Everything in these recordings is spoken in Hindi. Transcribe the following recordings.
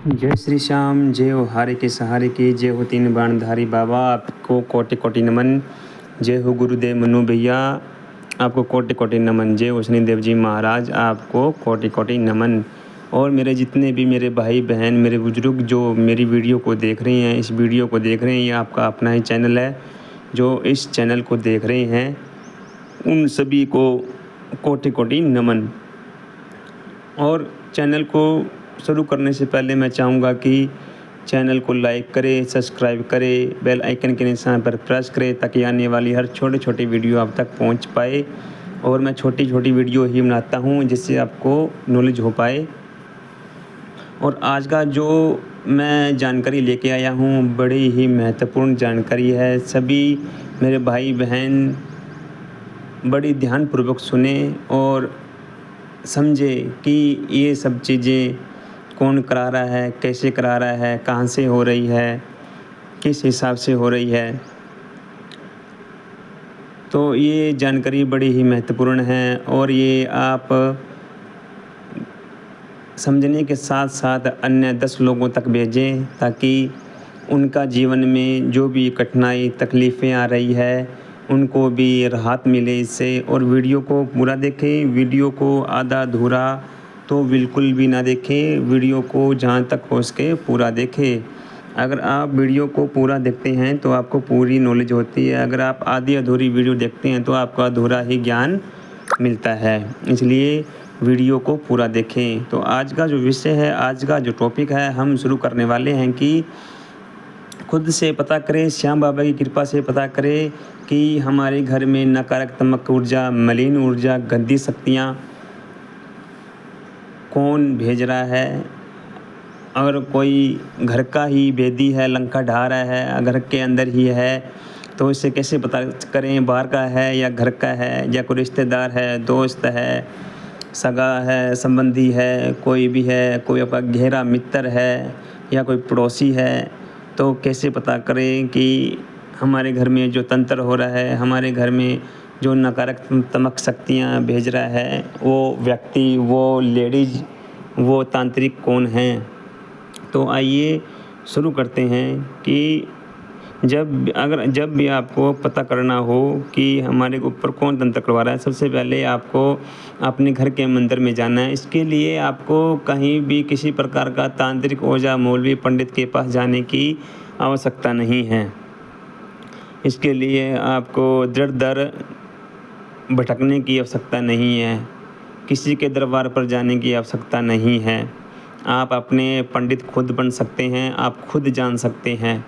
जय श्री श्याम, जय हो हारे के सहारे की, जय हो तीन बाणधारी बाबा, आपको कोटि कोटि नमन। जय हो गुरुदेव मनु भैया, आपको कोटि कोटि नमन। जय हो शनिदेव जी महाराज, आपको कोटि कोटि नमन। और मेरे जितने भी मेरे भाई बहन, मेरे बुजुर्ग जो मेरी वीडियो को देख रहे हैं, इस वीडियो को देख रहे हैं, ये आपका अपना ही चैनल है। जो इस चैनल को देख रहे हैं उन सभी को कोटि कोटि नमन। और चैनल को शुरू करने से पहले मैं चाहूँगा कि चैनल को लाइक करें, सब्सक्राइब करें, बेल आइकन के निशान पर प्रेस करें ताकि आने वाली हर छोटी छोटी वीडियो आप तक पहुंच पाए। और मैं छोटी छोटी वीडियो ही बनाता हूं जिससे आपको नॉलेज हो पाए। और आज का जो मैं जानकारी लेके आया हूं बड़ी ही महत्वपूर्ण जानकारी है। सभी मेरे भाई बहन बड़ी ध्यानपूर्वक सुने और समझे कि ये सब चीज़ें कौन करा रहा है, कैसे करा रहा है, कहाँ से हो रही है, किस हिसाब से हो रही है। तो ये जानकारी बड़ी ही महत्वपूर्ण है और ये आप समझने के साथ साथ अन्य 10 लोगों तक भेजें ताकि उनका जीवन में जो भी कठिनाई तकलीफ़ें आ रही है उनको भी राहत मिले इससे। और वीडियो को पूरा देखें, वीडियो को आधा अधूरा तो बिल्कुल भी ना देखें, वीडियो को जहाँ तक हो सके पूरा देखें। अगर आप वीडियो को पूरा देखते हैं तो आपको पूरी नॉलेज होती है, अगर आप आधी अधूरी वीडियो देखते हैं तो आपको अधूरा ही ज्ञान मिलता है। इसलिए वीडियो को पूरा देखें। तो आज का जो विषय है, आज का जो टॉपिक है, हम शुरू करने वाले हैं कि खुद से पता करें, श्याम बाबा की कृपा से पता करें कि हमारे घर में नकारात्मक ऊर्जा, मलिन ऊर्जा, गंदी शक्तियाँ कौन भेज रहा है। अगर कोई घर का ही भेदी है, लंका ढा रहा है, घर के अंदर ही है, तो इसे कैसे पता करें बाहर का है या घर का है, या कोई रिश्तेदार है, दोस्त है, सगा है, संबंधी है, कोई भी है, कोई आपका गहरा मित्र है या कोई पड़ोसी है। तो कैसे पता करें कि हमारे घर में जो तंत्र हो रहा है, हमारे घर में जो नकारात्मक शक्तियाँ भेज रहा है, वो व्यक्ति, वो लेडीज़, वो तांत्रिक कौन हैं। तो आइए शुरू करते हैं कि जब भी आपको पता करना हो कि हमारे ऊपर कौन तंत्र करवा रहा है, सबसे पहले आपको अपने घर के मंदिर में जाना है। इसके लिए आपको कहीं भी किसी प्रकार का तांत्रिक ओझा, मौलवी, पंडित के पास जाने की आवश्यकता नहीं है। इसके लिए आपको दर दर भटकने की आवश्यकता नहीं है, किसी के दरबार पर जाने की आवश्यकता नहीं है। आप अपने पंडित खुद बन सकते हैं, आप खुद जान सकते हैं।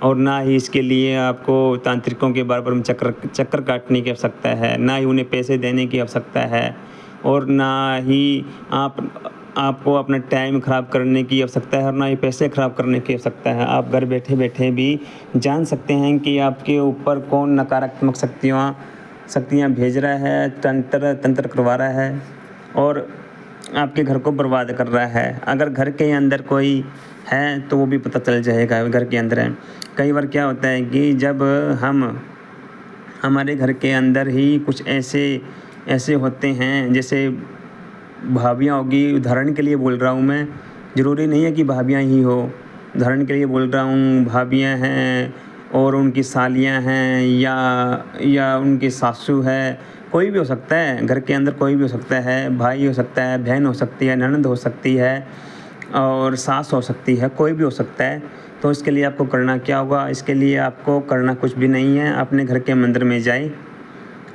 और ना ही इसके लिए आपको तांत्रिकों के बारे में चक्कर काटने की आवश्यकता है, ना ही उन्हें पैसे देने की आवश्यकता है, और ना ही आपको अपना टाइम ख़राब करने की आवश्यकता है, और ना ही पैसे ख़राब करने की आवश्यकता है। आप घर बैठे बैठे भी जान सकते हैं कि आपके ऊपर कौन नकारात्मक शक्तियाँ भेज रहा है, तंत्र करवा रहा है और आपके घर को बर्बाद कर रहा है। अगर घर के अंदर कोई है तो वो भी पता चल जाएगा घर के अंदर है। कई बार क्या होता है कि जब हमारे घर के अंदर ही कुछ ऐसे होते हैं, जैसे भाभियाँ होगी, उदाहरण के लिए बोल रहा हूँ मैं, ज़रूरी नहीं है कि भाभियाँ ही हो, उदाहरण के लिए बोल रहा हूँ, भाभियाँ हैं और उनकी सालियाँ हैं या उनकी सासू है, कोई भी हो सकता है, घर के अंदर कोई भी हो सकता है, भाई हो सकता है, बहन हो सकती है, ननद हो सकती है और सास हो सकती है, कोई भी हो सकता है। तो इसके लिए आपको करना क्या होगा, इसके लिए आपको करना कुछ भी नहीं है। अपने घर के मंदिर में जाइए,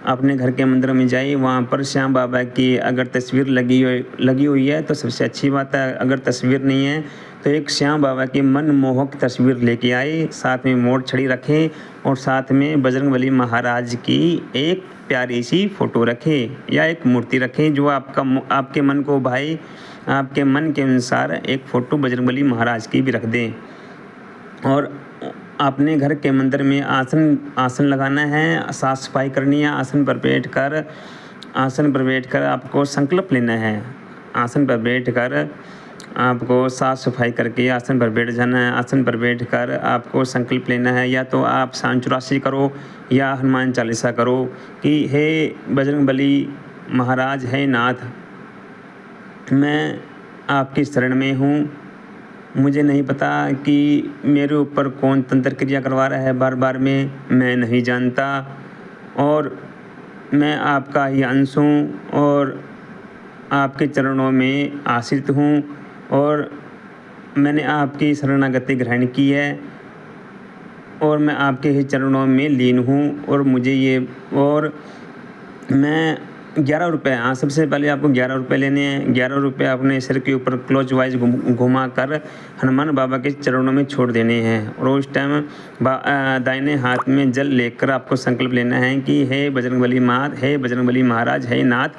अपने घर के मंदिर में जाइए, वहाँ पर श्याम बाबा की अगर तस्वीर लगी हुई है तो सबसे अच्छी बात है। अगर तस्वीर नहीं है तो एक श्याम बाबा की मनमोहक तस्वीर लेके आए, साथ में मोर छड़ी रखें और साथ में बजरंगबली महाराज की एक प्यारी सी फ़ोटो रखें या एक मूर्ति रखें जो आपके मन को भाए। आपके मन के अनुसार एक फ़ोटो बजरंगबली महाराज की भी रख दें। और अपने घर के मंदिर में आसन लगाना है, साफ़ सफाई करनी है। आसन पर बैठकर आपको संकल्प लेना है। आसन पर बैठकर आपको साफ़ सफाई करके आसन पर बैठ जाना है। आसन पर बैठकर आपको संकल्प लेना है, या तो आप शाम 84 करो या हनुमान चालीसा करो कि हे बजरंगबली महाराज, हे नाथ, मैं आपकी शरण में हूँ, मुझे नहीं पता कि मेरे ऊपर कौन तंत्र क्रिया करवा रहा है बार बार में, मैं नहीं जानता। और मैं आपका ही अंश हूँ और आपके चरणों में आश्रित हूँ और मैंने आपकी शरणागति ग्रहण की है और मैं आपके ही चरणों में लीन हूँ। और मुझे ये और मैं 11 रुपये, हाँ, सबसे पहले आपको 11 रुपये लेने हैं। 11 रुपये अपने सिर के ऊपर क्लॉकवाइज घुमा कर हनुमान बाबा के चरणों में छोड़ देने हैं। और उस टाइम दाहिने हाथ में जल लेकर आपको संकल्प लेना है कि हे बजरंगबली मात, हे बजरंगबली महाराज, हे नाथ,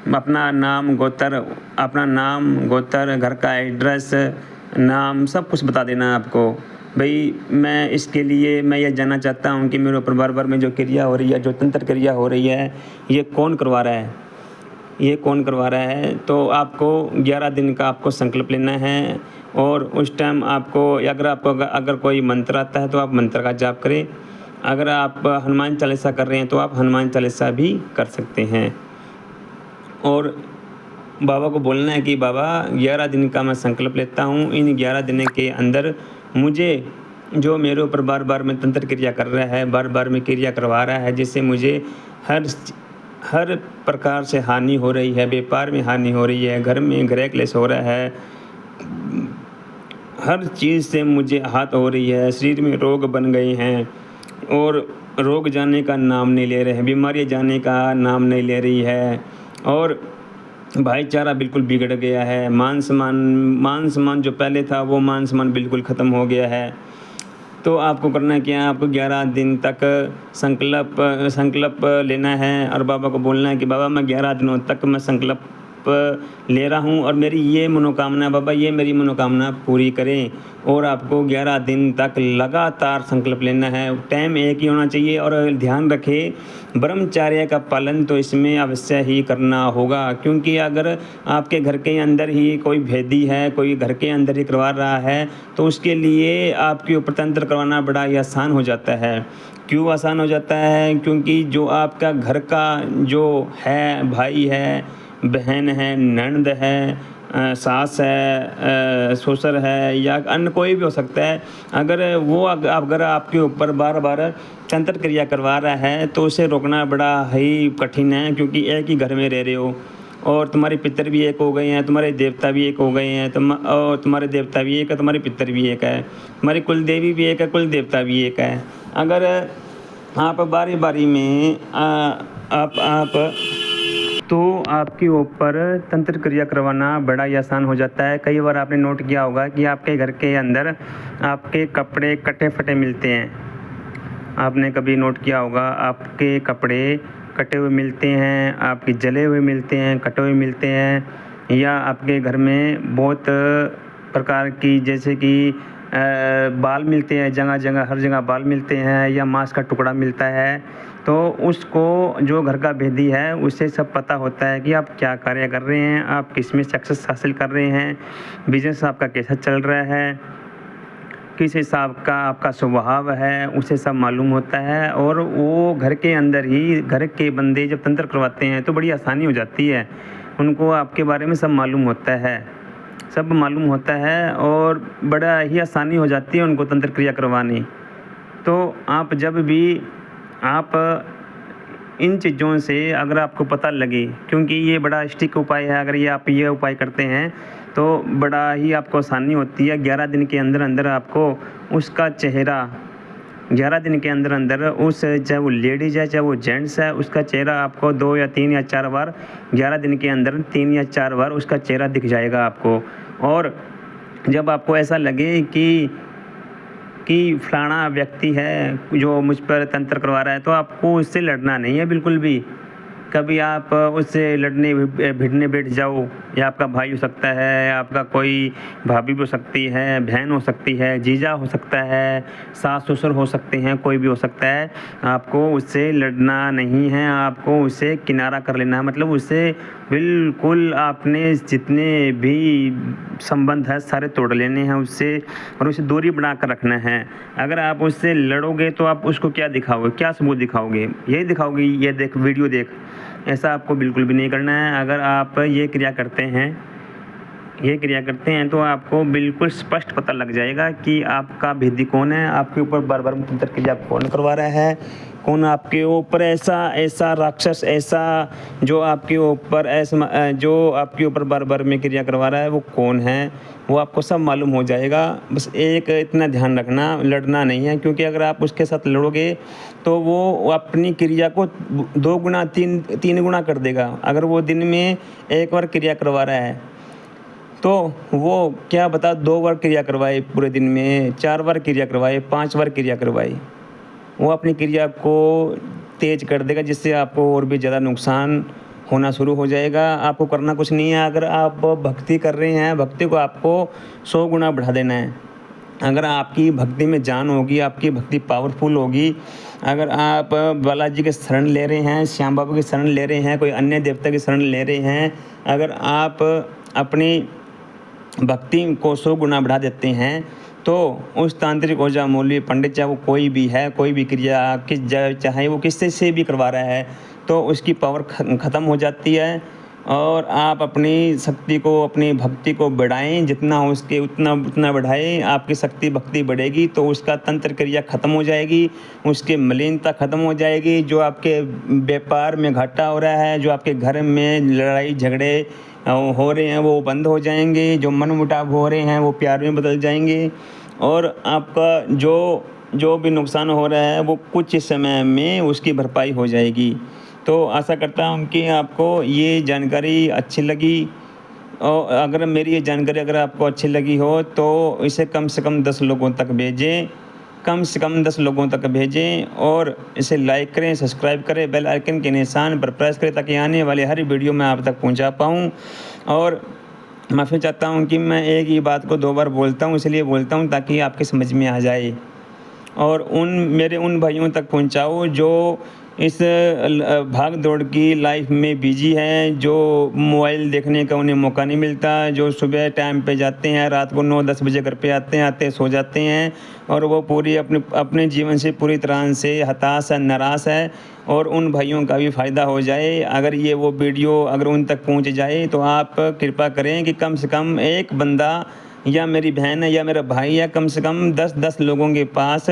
अपना नाम गोत्र, घर का एड्रेस, नाम सब कुछ बता देना है आपको। भाई मैं इसके लिए मैं ये जानना चाहता हूँ कि मेरे ऊपर बार बार में जो क्रिया हो रही है, जो तंत्र क्रिया हो रही है, ये कौन करवा रहा है, ये कौन करवा रहा है। तो आपको 11 दिन का आपको संकल्प लेना है। और उस टाइम आपको अगर कोई मंत्र आता है तो आप मंत्र का जाप करें। अगर आप हनुमान चालीसा कर रहे हैं तो आप हनुमान चालीसा भी कर सकते हैं। और बाबा को बोलना है कि बाबा 11 दिन का मैं संकल्प लेता हूँ, इन 11 दिन के अंदर मुझे जो मेरे ऊपर बार बार में तंत्र क्रिया कर रहा है, बार बार में क्रिया करवा रहा है, जिससे मुझे हर प्रकार से हानि हो रही है, व्यापार में हानि हो रही है, घर में गृह क्लेश हो रहा है, हर चीज़ से मुझे आहत हो रही है, शरीर में रोग बन गए हैं और रोग जाने का नाम नहीं ले रहे हैं, बीमारी जाने का नाम नहीं ले रही है और भाईचारा बिल्कुल बिगड़ गया है। मान सम्मान जो पहले था वो मान सम्मान बिल्कुल ख़त्म हो गया है। तो आपको करना क्या है, आपको 11 दिन तक संकल्प लेना है और बाबा को बोलना है कि बाबा मैं 11 दिनों तक मैं संकल्प ले रहा हूँ और मेरी ये मनोकामना, बाबा ये मेरी मनोकामना पूरी करें। और आपको 11 दिन तक लगातार संकल्प लेना है। टाइम एक ही होना चाहिए और ध्यान रखें ब्रह्मचर्य का पालन तो इसमें अवश्य ही करना होगा, क्योंकि अगर आपके घर के अंदर ही कोई भेदी है, कोई घर के अंदर ही करवा रहा है, तो उसके लिए आपके ऊपर तंत्र करवाना बड़ा ही आसान हो जाता है। क्यों आसान हो जाता है? क्योंकि जो आपका घर का जो है, भाई है, बहन है, ननद है, सास है, ससुर है या अन्य कोई भी हो सकता है, अगर आपके ऊपर बार बार तंत्र क्रिया करवा रहा है तो उसे रोकना बड़ा ही कठिन है, क्योंकि एक ही घर में रह रहे हो और तुम्हारे पितर भी एक हो गए हैं, तुम्हारे देवता भी एक हो गए हैं, और तुम्हारे देवता भी एक है, तुम्हारे पितर भी एक है, तुम्हारी कुल देवी भी एक है, कुल देवता भी एक है। अगर आप बारी बारी में तो आपके ऊपर तंत्र क्रिया करवाना बड़ा ही आसान हो जाता है। कई बार आपने नोट किया होगा कि आपके घर के अंदर आपके कपड़े कटे फटे मिलते हैं। आपने कभी नोट किया होगा आपके कपड़े कटे हुए मिलते हैं, आपके जले हुए मिलते हैं, कटे हुए मिलते हैं, या आपके घर में बहुत प्रकार की जैसे कि बाल मिलते हैं, जगह जगह हर जगह बाल मिलते हैं या मांस का टुकड़ा मिलता है। तो उसको जो घर का भेदी है उसे सब पता होता है कि आप क्या कार्य कर रहे हैं, आप किस में सक्सेस हासिल कर रहे हैं, बिजनेस आपका कैसा चल रहा है, किस हिसाब का आपका स्वभाव है, उसे सब मालूम होता है। और वो घर के अंदर ही घर के बंदे जब तंत्र करवाते हैं तो बड़ी आसानी हो जाती है, उनको आपके बारे में सब मालूम होता है और बड़ा ही आसानी हो जाती है उनको तंत्र क्रिया करवानी। तो आप जब भी आप इन चीज़ों से अगर आपको पता लगे, क्योंकि ये बड़ा सटीक उपाय है, अगर आप ये उपाय करते हैं तो बड़ा ही आपको आसानी होती है। 11 दिन के अंदर अंदर आपको उसका चेहरा 11 दिन के अंदर अंदर उस चाहे वो लेडीज़ है चाहे वो जेंट्स है, उसका चेहरा आपको 2 या 3 या 4 बार 11 दिन के अंदर 3 या 4 बार उसका चेहरा दिख जाएगा आपको। और जब आपको ऐसा लगे कि फलाना व्यक्ति है जो मुझ पर तंत्र करवा रहा है, तो आपको उससे लड़ना नहीं है बिल्कुल भी। कभी आप उससे लड़ने भिड़ने बैठ जाओ, या आपका भाई हो सकता है, आपका कोई भाभी भी हो सकती है, बहन हो सकती है, जीजा हो सकता है, सास ससुर हो सकते हैं, कोई भी हो सकता है। आपको उससे लड़ना नहीं है, आपको उसे किनारा कर लेना है। मतलब उससे बिल्कुल आपने जितने भी संबंध है सारे तोड़ लेने हैं उससे, और उसे दूरी बना कर रखना है। अगर आप उससे लड़ोगे तो आप उसको क्या दिखाओगे, क्या सबूत दिखाओगे? यही दिखाओगे ये देख, वीडियो देख। ऐसा आपको बिल्कुल भी नहीं करना है। अगर आप ये क्रिया करते हैं, ये क्रिया करते हैं तो आपको बिल्कुल स्पष्ट पता लग जाएगा कि आपका भेदी कौन है, आपके ऊपर बार-बार मंत्र क्रिया कौन करवा रहा है, कौन आपके ऊपर ऐसा राक्षस, ऐसा जो आपके ऊपर जो आपके ऊपर बार-बार में क्रिया करवा रहा है वो कौन है, वो आपको सब मालूम हो जाएगा। बस एक इतना ध्यान रखना, लड़ना नहीं है, क्योंकि अगर आप उसके साथ लड़ोगे तो वो अपनी क्रिया को 2 गुना 3 गुना कर देगा। अगर वो दिन में 1 बार क्रिया करवा रहा है तो वो क्या बता 2 बार क्रिया करवाए पूरे दिन में, 4 बार क्रिया करवाए, 5 बार क्रिया करवाए, वो अपनी क्रिया को तेज कर देगा, जिससे आपको और भी ज़्यादा नुकसान होना शुरू हो जाएगा। आपको करना कुछ नहीं है, अगर आप भक्ति कर रहे हैं, भक्ति को आपको 100 गुना बढ़ा देना है। अगर आपकी भक्ति में जान होगी, आपकी भक्ति पावरफुल होगी, अगर आप बालाजी के शरण ले रहे हैं, श्याम बाबा की शरण ले रहे हैं, कोई अन्य देवता की शरण ले रहे हैं, अगर आप अपनी भक्ति को 100 गुना बढ़ा देते हैं तो उस तांत्रिक ओझा मौलवी पंडित, चाहे वो कोई भी है, कोई भी क्रिया चाहे वो किससे से भी करवा रहा है, तो उसकी पावर ख़त्म हो जाती है। और आप अपनी शक्ति को, अपनी भक्ति को बढ़ाएं, जितना हो उसके उतना बढ़ाएं, आपकी शक्ति भक्ति बढ़ेगी तो उसका तंत्र क्रिया ख़त्म हो जाएगी, उसकी मलिनता ख़त्म हो जाएगी, जो आपके व्यापार में घाटा हो रहा है, जो आपके घर में लड़ाई झगड़े हो रहे हैं वो बंद हो जाएंगे, जो मनमुटाव हो रहे हैं वो प्यार में बदल जाएंगे, और आपका जो भी नुकसान हो रहा है वो कुछ समय में उसकी भरपाई हो जाएगी। तो आशा करता हूँ कि आपको ये जानकारी अच्छी लगी, और अगर मेरी ये जानकारी अगर आपको अच्छी लगी हो तो इसे कम से कम 10 लोगों तक भेजें, कम से कम 10 लोगों तक भेजें, और इसे लाइक करें, सब्सक्राइब करें, बेल आइकन के निशान पर प्रेस करें ताकि आने वाली हर वीडियो मैं आप तक पहुंचा पाऊं। और माफ़ी चाहता हूं कि मैं एक ही बात को 2 बार बोलता हूं, इसलिए बोलता हूं ताकि आपके समझ में आ जाए, और मेरे उन भाइयों तक पहुंचाओ जो इस भाग दौड़ की लाइफ में बिजी हैं, जो मोबाइल देखने का उन्हें मौका नहीं मिलता, जो सुबह टाइम पे जाते हैं, रात को 9-10 बजे घर पे आते सो जाते हैं, और वो पूरी अपने जीवन से पूरी तरह से हताश है, नाराज़ है। और उन भाइयों का भी फ़ायदा हो जाए, अगर ये वो वीडियो अगर उन तक पहुंच जाए तो आप कृपा करें कि कम से कम एक बंदा या मेरी बहन या मेरा भाई या कम से कम 10-10 लोगों के पास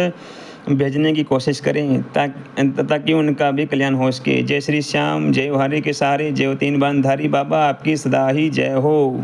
भेजने की कोशिश करें ताकि उनका भी कल्याण हो सके। जय श्री श्याम, जय हरि के सारे, जय तीन बांधारी बाबा, आपकी सदा ही जय हो।